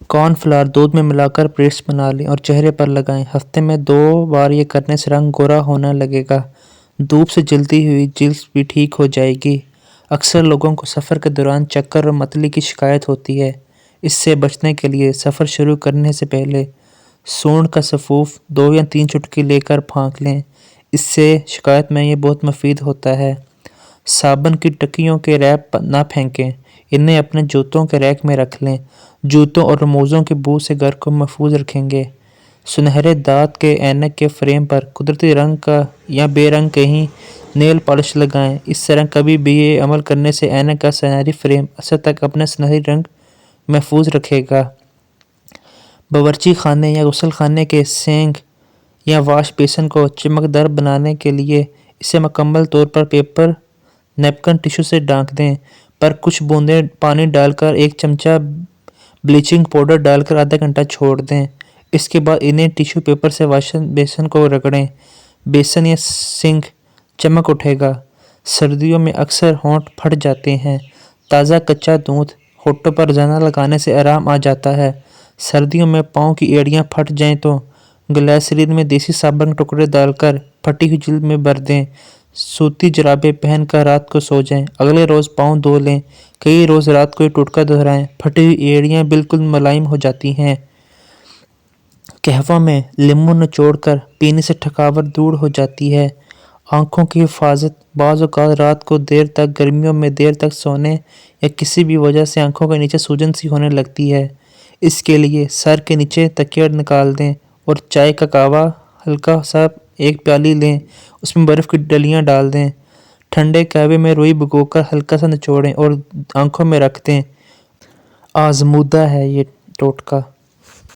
Corn flour دودھ میں ملا کر پیسٹ بنا لیں اور چہرے پر لگائیں۔ ہفتے میں 2 بار یہ کرنے سے رنگ گورا ہونے لگے گا۔ دھوپ سے جلتی ہوئی جلد بھی ٹھیک ہو جائے گی۔ اکثر لوگوں کو سفر کے دوران چکر اور متلی کی شکایت ہوتی ہے۔ اس سے بچنے کے لیے سفر شروع کرنے سے پہلے سونڈ کا سفوف 2 یا 3 چٹکی لے کر پھونک لیں۔ اس سے شکایت میں یہ بہت مفید ہوتا ہے۔ صابن کی ٹکیوں کے ریپ نہ پھینکیں، انہیں اپنے جوتوں کے ریک میں رکھ لیں۔ جوتوں اور موزوں کی بو سے گھر کو محفوظ رکھیں گے۔ سنہرے دھات کے اینک کے فریم پر قدرتی رنگ کا یا بے رنگ کہیں نیل پالش لگائیں۔ اس طرح کبھی بھی یہ عمل کرنے سے اینک کا سنہری فریم عصر تک اپنا سنہری رنگ محفوظ رکھے گا۔ باورچی خانے یا غسل خانے کے سینک یا واش بیسن کو چمکدار بنانے کے لیے اسے مکمل طور پر پیپر نیپکن ٹشو سے ڈھانک دیں، پر کچھ بوندیں پانی ڈال کر 1 چمچہ بلیچنگ پاؤڈر ڈال کر آدھا گھنٹہ چھوڑ دیں۔ اس کے بعد انہیں ٹیشو پیپر سے واش بیسن کو رگڑیں۔ بیسن یا سنک چمک اٹھے گا۔ سردیوں میں اکثر ہونٹ پھٹ جاتے ہیں۔ تازہ کچا دودھ ہونٹوں پر روزانہ لگانے سے آرام آ جاتا ہے۔ سردیوں میں پاؤں کی ایڑیاں پھٹ جائیں تو گلیسرین میں دیسی صابن کے ٹکڑے ڈال کر پھٹی ہوئی جلد میں بھر دیں۔ سوتی جرابیں پہن کر رات کو سو جائیں۔ اگلے روز پاؤں دھو لیں۔ کئی روز رات کو یہ ٹوٹکا دہرائیں۔ پھٹی ہوئی ایڑیاں بالکل ملائم ہو جاتی ہیں۔ قہوہ میں لیموں نچوڑ کر پینے سے تھکاوٹ دور ہو جاتی ہے۔ آنکھوں کی حفاظت بعض اوقات رات کو دیر تک گرمیوں میں دیر تک سونے یا کسی بھی وجہ سے آنکھوں کے نیچے سوجن سی ہونے لگتی ہے۔ اس کے لیے سر کے نیچے تکیہ نکال دیں اور چائے کا قہوہ ہلکا سا 1 پیالی لیں، اس میں برف کی ڈلیاں ڈال دیں۔ ٹھنڈے قہوے میں روئی بھگو کر ہلکا سا نچوڑیں اور آنکھوں میں رکھ دیں۔ آزمودہ ہے یہ ٹوٹکا۔